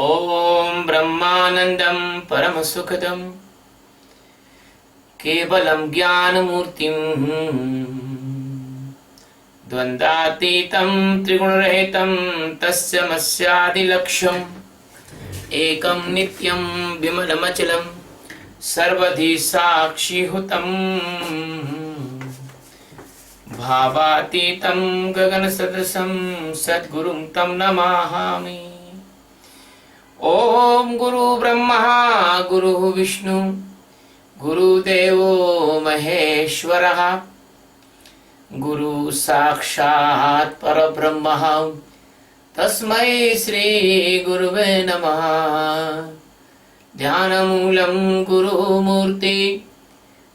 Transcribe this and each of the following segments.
ॐ ब्रह्मानन्दं परमसुखदं केवलं ज्ञानमूर्तिं द्वन्द्वातीतं त्रिगुणरहितं तस्यमस्यादिलक्ष्यम् एकं नित्यं विमलमचलं सर्वधि साक्षिहुतं भावातीतं गगनसदृशं सद्गुरुं तं नमामि। ओम गुरु ब्रह्मा गुरु विष्णु गुरुदेवो महेश्वरः गुरु साक्षात् परब्रह्म तस्मै श्री गुरुवे नमः। ध्यानमूलं गुरुमूर्ति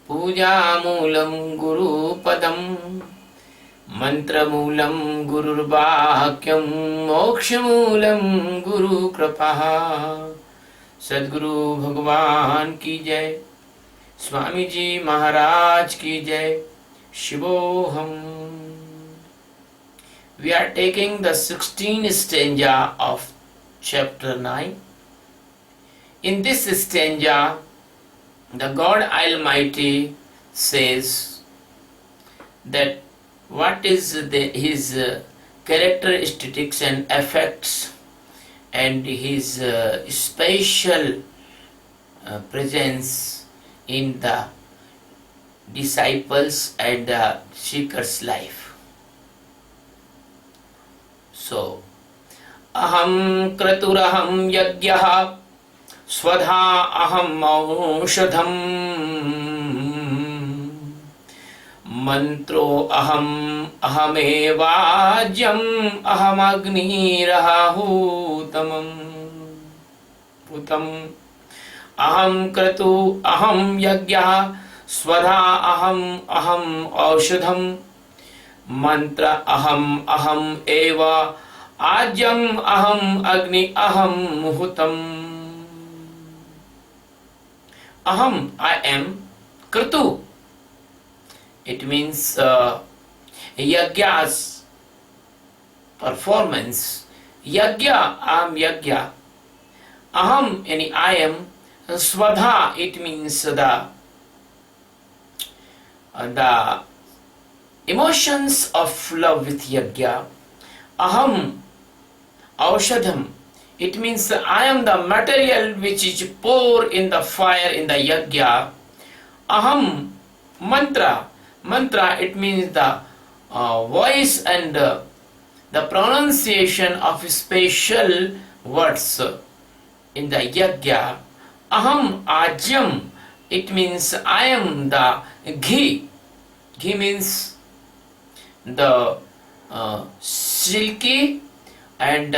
पूजामूलं गुरुपदम् मंत्रमूलं गुरुर्वाक्यं मोक्षमूलं गुरुकृपा। सद्गुरु भगवान की जय, स्वामी जी महाराज की जय। शिवोहम। We are taking the 16th stanza of chapter 9. In this stanza, the God Almighty says that what is his characteristics and effects and his special presence in the disciples and the seeker's life. So, aham kraturaham yagyah swadha aham aushadham मंत्रो अहम अहमेवाज्यम अहमग्निरहूतमं पुतम अहम क्रतु अहम यज्ञः स्वधा अहम अहम औषधम मंत्र अहम अहम एव आज्यम अहम अग्नि अहम हुतम। अहम I am Kratu. It means yajna's performance. Yajna, aham yajna. Aham, yani I am. Swadha, it means the emotions of love with yajna. Aham, aushadham. It means I am the material which is poured in the fire in the yajna. Aham, mantra. Mantra, it means the voice and the pronunciation of special words in the yajna. Aham ajyam, it means I am the ghee. Ghee means the silky and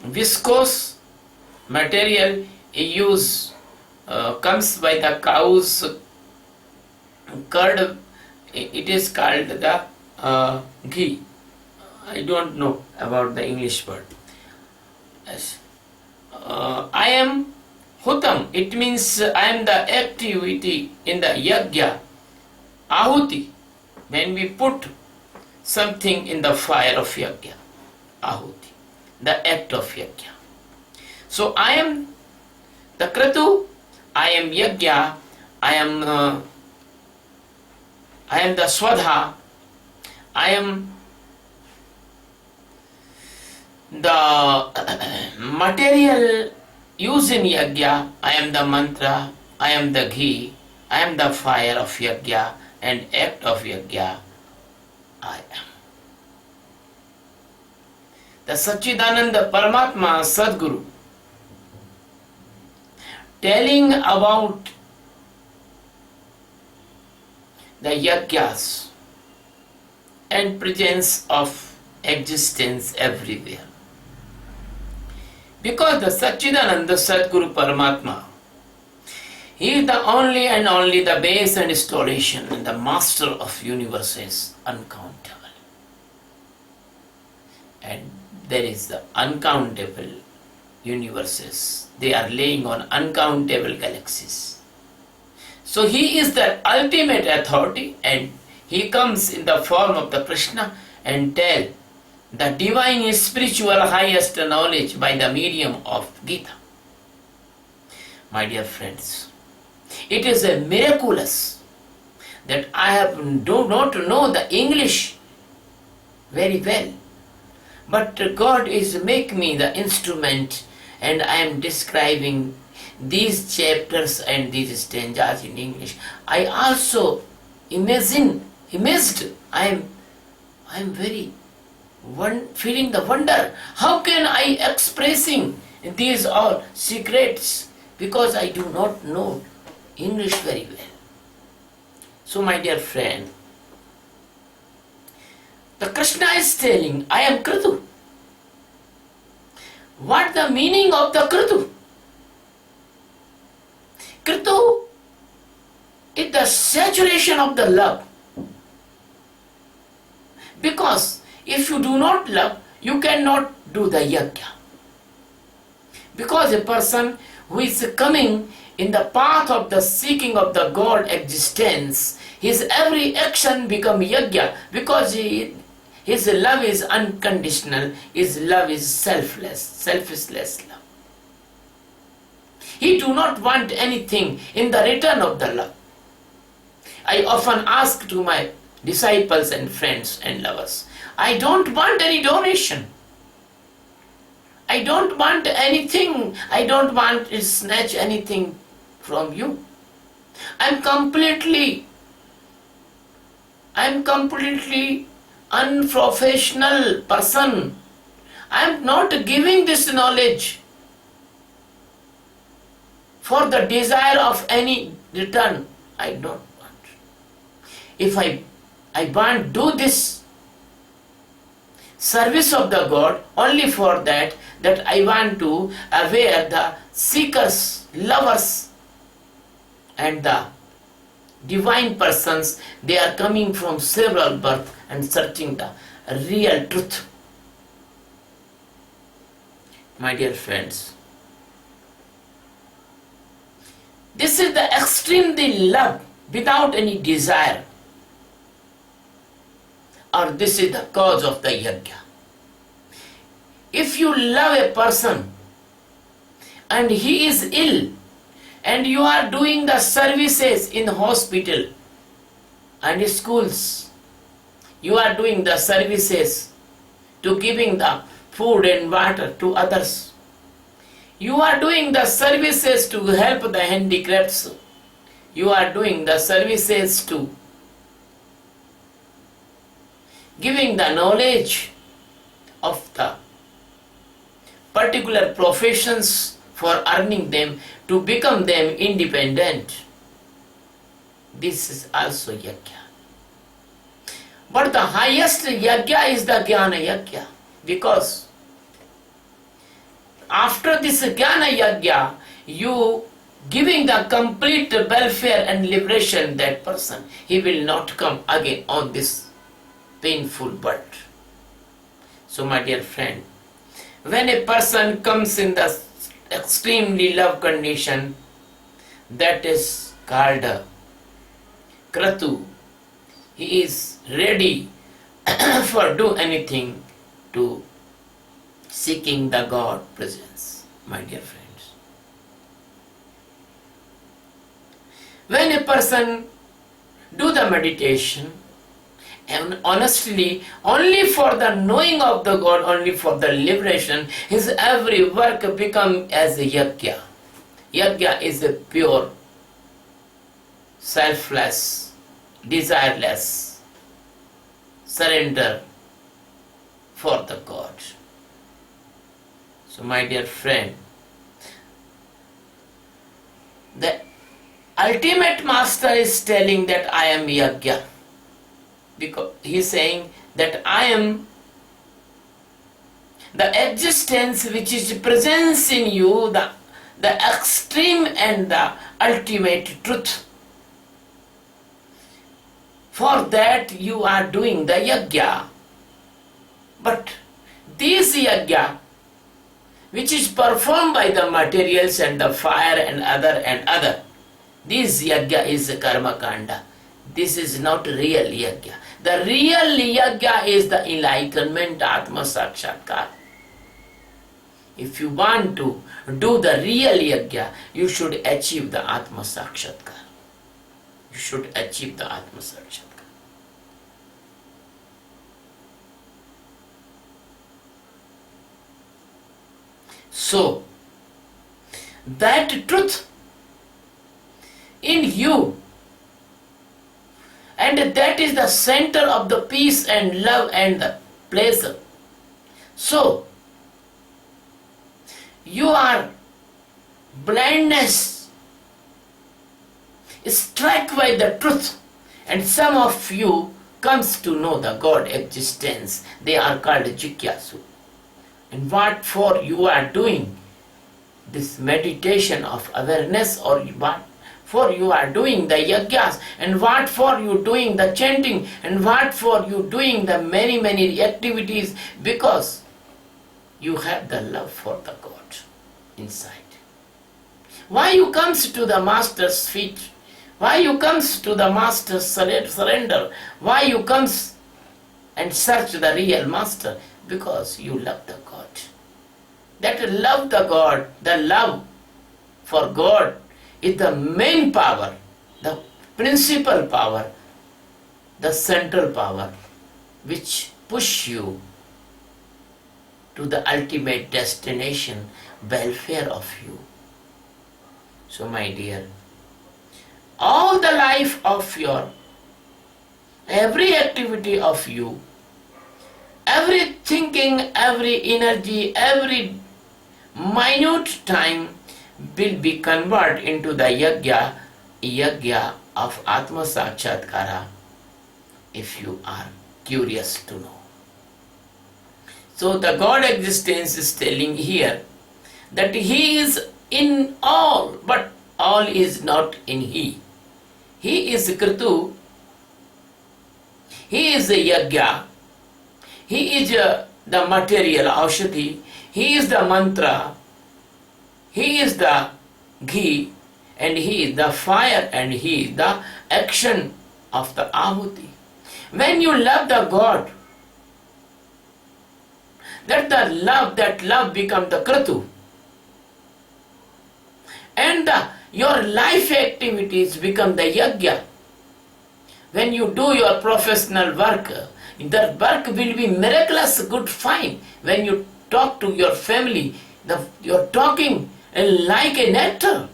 viscose material used comes by the cow's curd. It is called the ghee. I don't know about the English word. Yes. I am hutam. It means I am the activity in the yajna. Ahuti, when we put something in the fire of yajna. Ahuti, the act of yajna. So I am the kratu. I am yajna. I am the swadha. I am the material used in yajna. I am the mantra. I am the ghee. I am the fire of yajna and act of yajna. I am. The Satchidananda Paramatma Sadguru telling about the yajnas and presence of existence everywhere. Because the Satchidananda Sadguru Paramatma, he is the only and only the base and installation and the master of universes uncountable. And there is the uncountable universes. They are laying on uncountable galaxies. So he is the ultimate authority, and he comes in the form of the Krishna and tell the divine spiritual highest knowledge by the medium of Geeta. My dear friends, it is a miraculous that I do not know the English very well, but God is make me the instrument, and I am describing these chapters and these stanzas in English. I also amazed. I am very feeling the wonder. How can I expressing these all secrets? Because I do not know English very well. So my dear friend, the Krishna is telling, I am Kritu. What the meaning of the Kritu? Kritu is the saturation of the love. Because if you do not love, you cannot do the yajna. Because a person who is coming in the path of the seeking of the God existence, his every action become yajna, because his love is unconditional, his love is selfless love. He do not want anything in the return of the love. I often ask to my disciples and friends and lovers, I don't want any donation. I don't want anything. I don't want to snatch anything from you. I'm completely unprofessional person. I'm not giving this knowledge for the desire of any return. I don't want. If I want to do this service of the God only for that I want to aware the seekers, lovers and the divine persons, they are coming from several births and searching the real truth. My dear friends, this is the extremely love without any desire, or this is the cause of the yajna. If you love a person and he is ill, and you are doing the services in hospital and schools, you are doing the services to giving the food and water to others, you are doing the services to help the handicapped, you are doing the services to giving the knowledge of the particular professions for earning them to become them independent. This is also yajna. But the highest yajna is the jnana yajna, because after this jnana yajna, you giving the complete welfare and liberation that person, he will not come again on this painful birth. So my dear friend, when a person comes in the extremely love condition, that is called kratu. He is ready for do anything to seeking the God presence, my dear friends. When a person do the meditation, and honestly, only for the knowing of the God, only for the liberation, his every work become as a yajna. Yajna is a pure, selfless, desireless surrender for the God. So my dear friend, the ultimate master is telling that I am yajna. Because he is saying that I am the existence which is presence in you, the extreme and the ultimate truth. For that you are doing the yajna. But this yajna, which is performed by the materials and the fire and other, this yajna is karma kanda. This is not real yajna. The real yajna is the enlightenment, Atma Sakshatkar. If you want to do the real yajna, you should achieve the Atma Sakshatkar. You should achieve the Atma Sakshatkar. So, that truth in you, and that is the center of the peace and love and the pleasure. So, you are blindness struck by the truth, and some of you comes to know the God existence. They are called Jikyasu. And what for you are doing this meditation of awareness, or what for you are doing the yajnas, and what for you doing the chanting, and what for you doing the many activities, because you have the love for the God inside. Why you comes to the master's feet? Why you comes to the master's surrender? Why you comes and search the real master? Because you love the God. That love the God, the love for God is the main power, the principal power, the central power, which push you to the ultimate destination, welfare of you. So my dear, all the life of your, every activity of you, every thinking, every energy, every minute time will be converted into the yajna of Atma Sakshatkara, if you are curious to know. So the God existence is telling here that He is in all, but all is not in He. He is Kritu, He is the yajna, He is the material Aushadhi, He is the mantra, He is the ghee, and He is the fire, and He is the action of the Ahuti. When you love the God, that love becomes the Kritu. And your life activities become the yajna. When you do your professional work, the work will be miraculous, good, fine. When you talk to your family, you're talking like a nectar.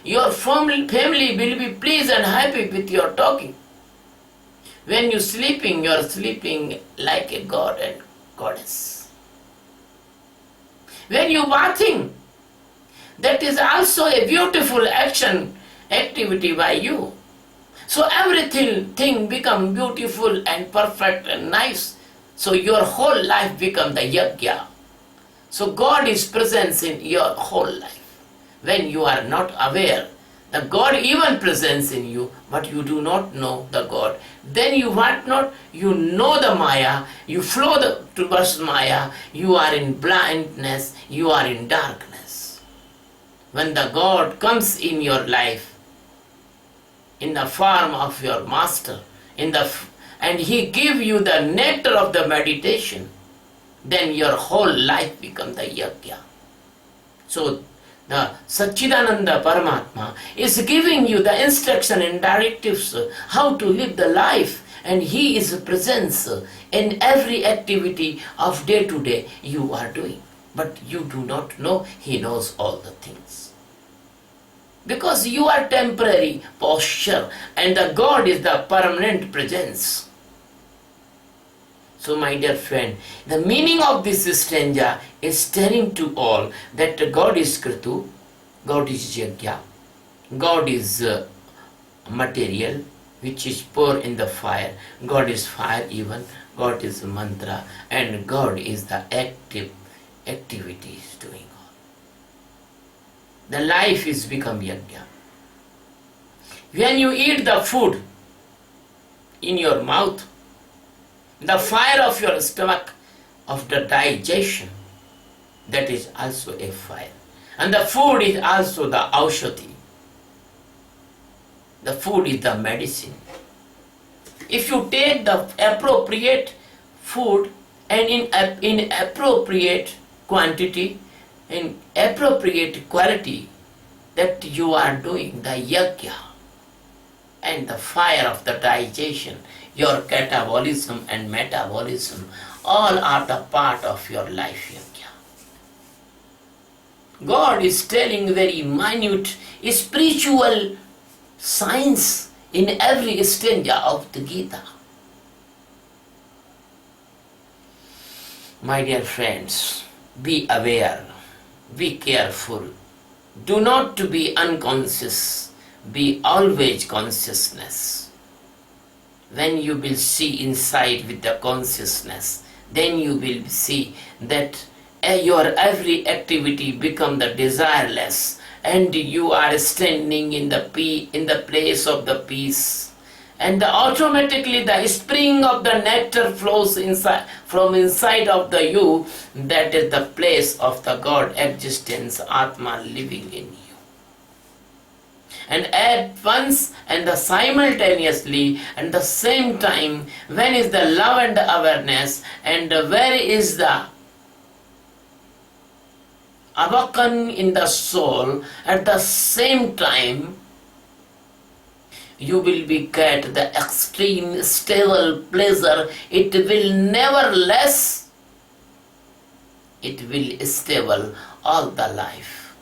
Your family will be pleased and happy with your talking. When you're sleeping like a god and goddess. When you're bathing, that is also a beautiful activity by you. So everything become beautiful and perfect and nice. So your whole life become the yajna. So God is present in your whole life. When you are not aware, the God even presents in you, but you do not know the God. Then you what not? You know the Maya, you flow towards Maya, you are in blindness, you are in darkness. When the God comes in your life, in the form of your master, and He give you the nectar of the meditation, then your whole life becomes the yajna. So the Satchidananda Paramatma is giving you the instruction and directives how to live the life, and He is present in every activity of day to day you are doing. But you do not know He knows all the things. Because you are temporary posture and the God is the permanent presence. So my dear friend, the meaning of this stanza is telling to all that God is Kritu, God is Yajna, God is material which is poured in the fire, God is fire even, God is mantra, and God is the activities doing all. The life is become Yajna. When you eat the food in your mouth, the fire of your stomach, of the digestion, that is also a fire. And the food is also the aushadhi. The food is the medicine. If you take the appropriate food and in appropriate quantity, in appropriate quality, that you are doing the yajna and the fire of the digestion, your catabolism and metabolism, all are the part of your life yajna. God is telling very minute spiritual science in every stanza of the Geeta. My dear friends, be aware, be careful. Do not to be unconscious, be always consciousness. When you will see inside with the consciousness, then you will see that your every activity become the desireless, and you are standing in the place of the peace, and automatically the spring of the nectar flows inside from inside of the you. That is the place of the God existence, Atma living in you. And at once and the simultaneously and the same time, when is the love and the awareness, and where is the awaken in the soul, at the same time you will be get the extreme stable pleasure. It will never less, it will stable all the life.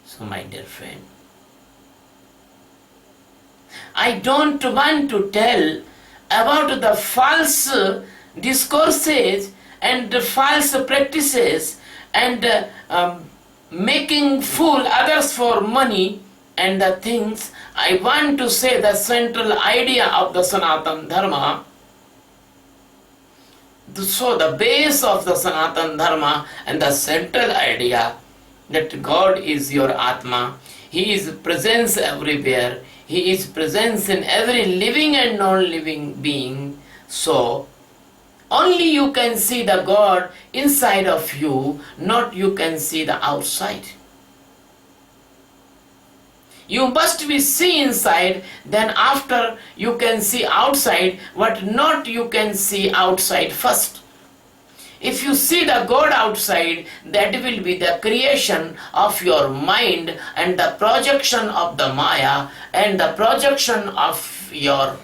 So my dear friend, I don't want to tell about the false discourses and the false practices and making fool others for money and the things. I want to say the central idea of the Sanatana Dharma. So the base of the Sanatana Dharma and the central idea that God is your Atma. He is presence everywhere. He is presence in every living and non-living being. So only you can see the God inside of you, not you can see the outside. You must be see inside, then after you can see outside, but not you can see outside first. If you see the God outside, that will be the creation of your mind and the projection of the Maya and the projection of your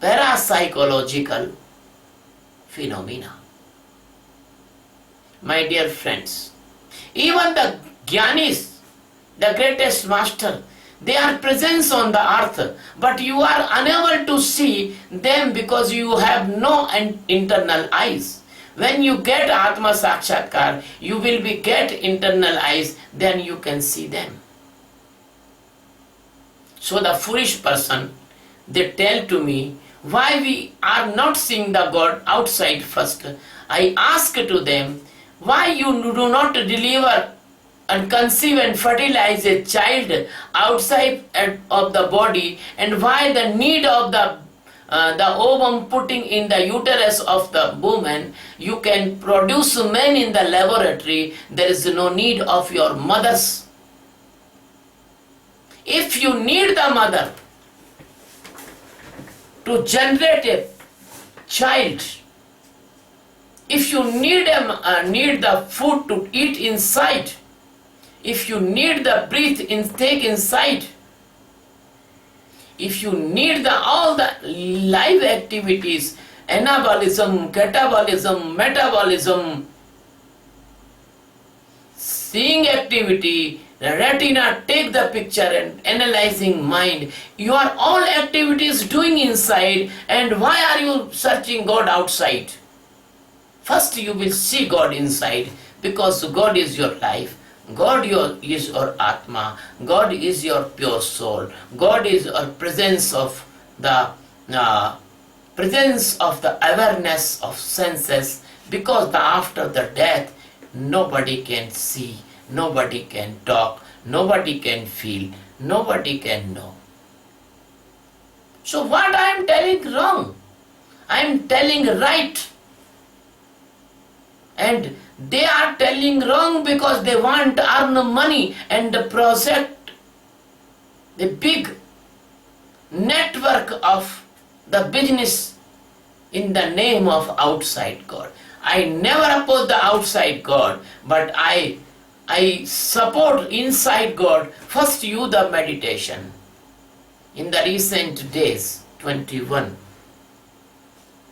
parapsychological phenomena. My dear friends, even the Gyanis, the greatest master, they are present on the earth, but you are unable to see them because you have no internal eyes. When you get Atma Sakshatkar, you will be get internal eyes, then you can see them. So the foolish person, they tell to me, why we are not seeing the God outside first? I ask to them, why you do not deliver and conceive and fertilize a child outside of the body, and why the need of the ovum putting in the uterus of the woman? You can produce men in the laboratory, there is no need of your mothers. If you need the mother to generate a child, if you need the food to eat inside, if you need the breath intake inside, if you need all the live activities, anabolism, catabolism, metabolism, seeing activity, the retina take the picture and analyzing mind, you are all activities doing inside, and why are you searching God outside? First you will see God inside, because God is your life. God is your Atma. God is your pure soul. God is your presence of the awareness of senses, because after the death nobody can see, nobody can talk, nobody can feel, nobody can know. So what I am telling wrong? I am telling right. And They are telling wrong because they want to earn money and project the big network of the business in the name of outside God. I never oppose the outside God, but I support inside God. First you the meditation. In the recent days, 21,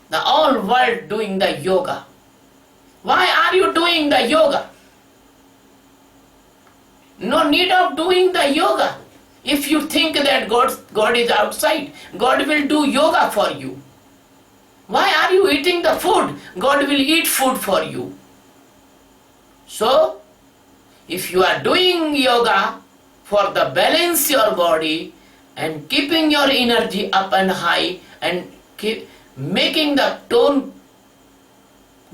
the whole world doing the yoga. Why are you doing the yoga? No need of doing the yoga. If you think that God is outside, God will do yoga for you. Why are you eating the food? God will eat food for you. So, if you are doing yoga for the balance your body and keeping your energy up and high and making the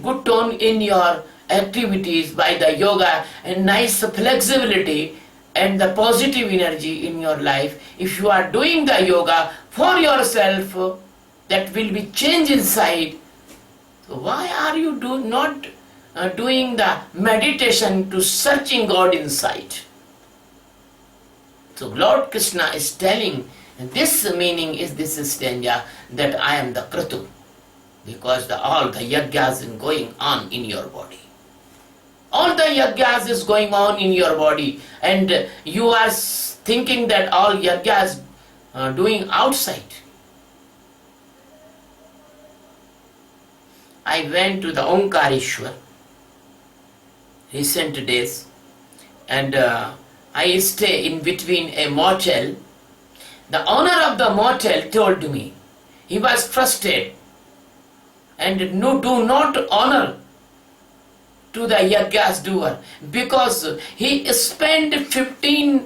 good tone in your activities by the yoga and nice flexibility and the positive energy in your life, if you are doing the yoga for yourself, that will be change inside. So why are you not doing the meditation to searching God inside? So Lord Krishna is telling, this meaning is this stanza, that I am the Kratu, because all the yajnas is going on in your body. All the yajnas is going on in your body, and you are thinking that all yajnas are doing outside. I went to the Omkareshwar recent days, and I stay in between a motel. The owner of the motel told me he was frustrated and do not honor to the yajnas doer, because he spent 50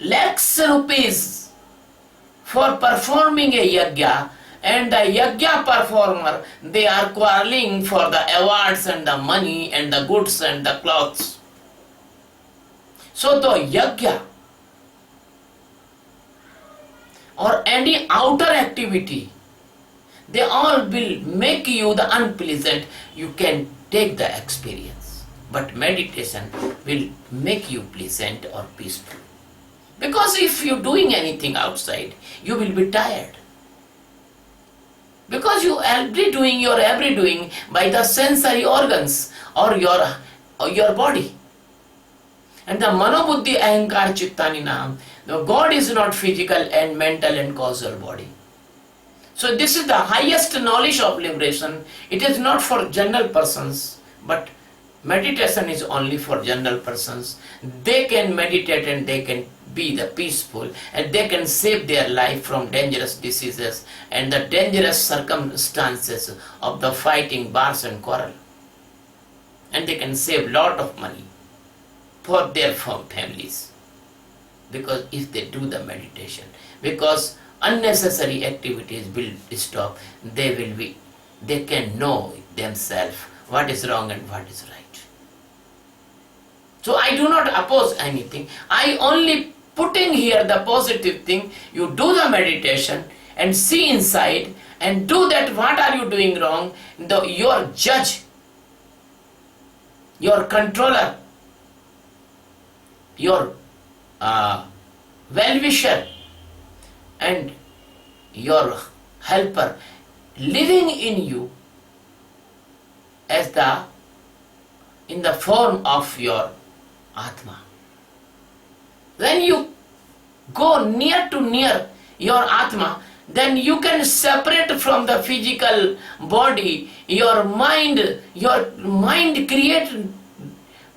lakhs rupees for performing a yajna, and the yajna performer, they are quarreling for the awards and the money and the goods and the clothes. So the yajna or any outer activity, they all will make you the unpleasant. You can take the experience, but meditation will make you pleasant or peaceful. Because if you're doing anything outside, you will be tired. Because you are doing your every doing by the sensory organs or your body. And the manobuddhi ahankar chittani naam, the God is not physical and mental and causal body. So this is the highest knowledge of liberation. It is not for general persons, but meditation is only for general persons. They can meditate and they can be the peaceful, and they can save their life from dangerous diseases and the dangerous circumstances of the fighting, bars and quarrel. And they can save lot of money for their families, because if they do the meditation, because unnecessary activities will stop, they can know themselves what is wrong and what is right. So I do not oppose anything. I only putting here the positive thing. You do the meditation and see inside and do that. What are you doing wrong? Your judge, your controller, your well-wisher and your helper living in you as in the form of your Atma. When you go near your Atma, then you can separate from the physical body. Your mind creates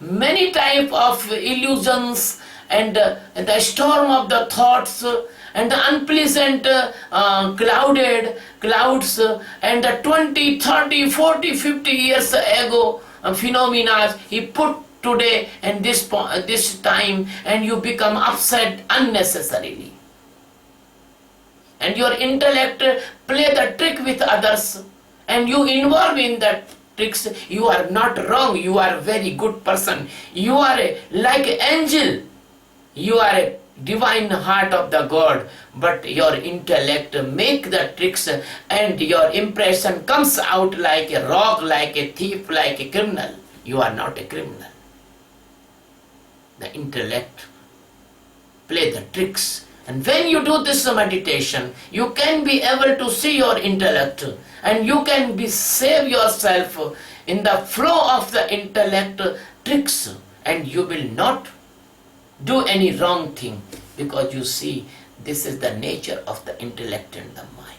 many type of illusions and the storm of the thoughts and the unpleasant clouds and the 20, 30, 40, 50 years ago phenomena he put today and this time, and you become upset unnecessarily. And your intellect play the trick with others and you involve in that tricks. You are not wrong. You are a very good person. You are like an angel. You are divine heart of the God, but your intellect make the tricks and your impression comes out like a rogue, like a thief, like a criminal. You are not a criminal. The intellect play the tricks. And when you do this meditation, you can be able to see your intellect and you can be save yourself in the flow of the intellect tricks, and you will not do any wrong thing, because you see this is the nature of the intellect and the mind,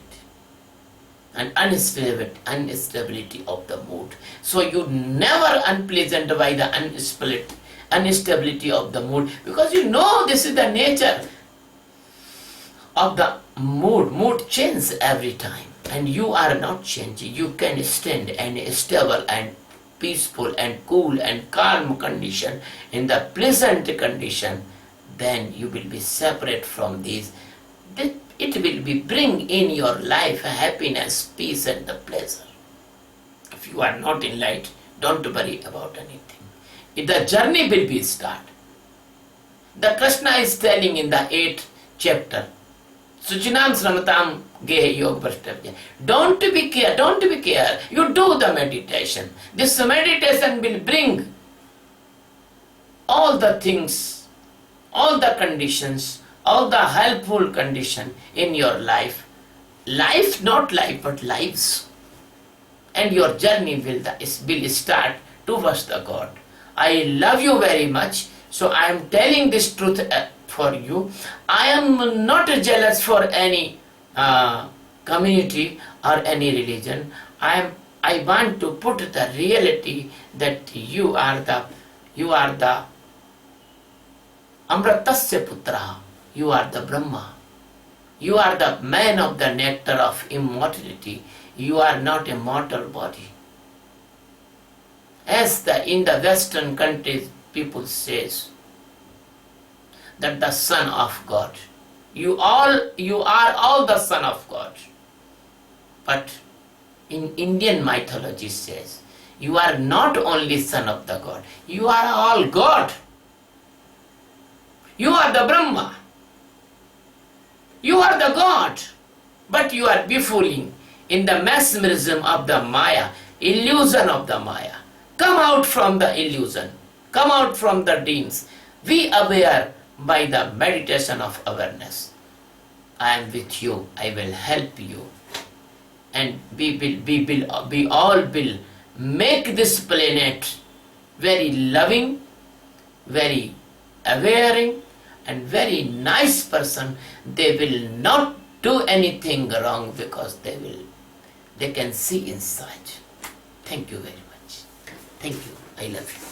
and instability of the mood. So you never unpleasant by the instability of the mood, because you know this is the nature of the mood changes every time, and you are not changing. You can stand in a stable and peaceful and cool and calm condition, in the pleasant condition, then you will be separate from these. It will be bring in your life happiness, peace and the pleasure. If you are not in light, don't worry about anything. The journey will be start. The Krishna is telling in the 8th chapter, Sujinam Sramatam Gehe Yog Prashtavya. Don't be care. You do the meditation. This meditation will bring all the things, all the conditions, all the helpful condition in your life. Life, not life, but lives. And your journey will start towards the God. I love you very much. So I am telling this truth for you. I am not jealous for any community or any religion. I want to put the reality that you are the Amratasya Putra. You are the Brahma. You are the man of the nectar of immortality. You are not a mortal body. As in the Western countries, people says that the Son of God. You are all the Son of God. But in Indian mythology says, you are not only Son of the God, you are all God. You are the Brahma. You are the God. But you are befooling in the mesmerism of the Maya, illusion of the Maya. Come out from the illusion. Come out from the dreams. Be aware by the meditation of awareness. I am with you. I will help you. And we all will make this planet very loving, very awareing, and very nice person. They will not do anything wrong, because they can see inside. Thank you very much. Thank you. I love you.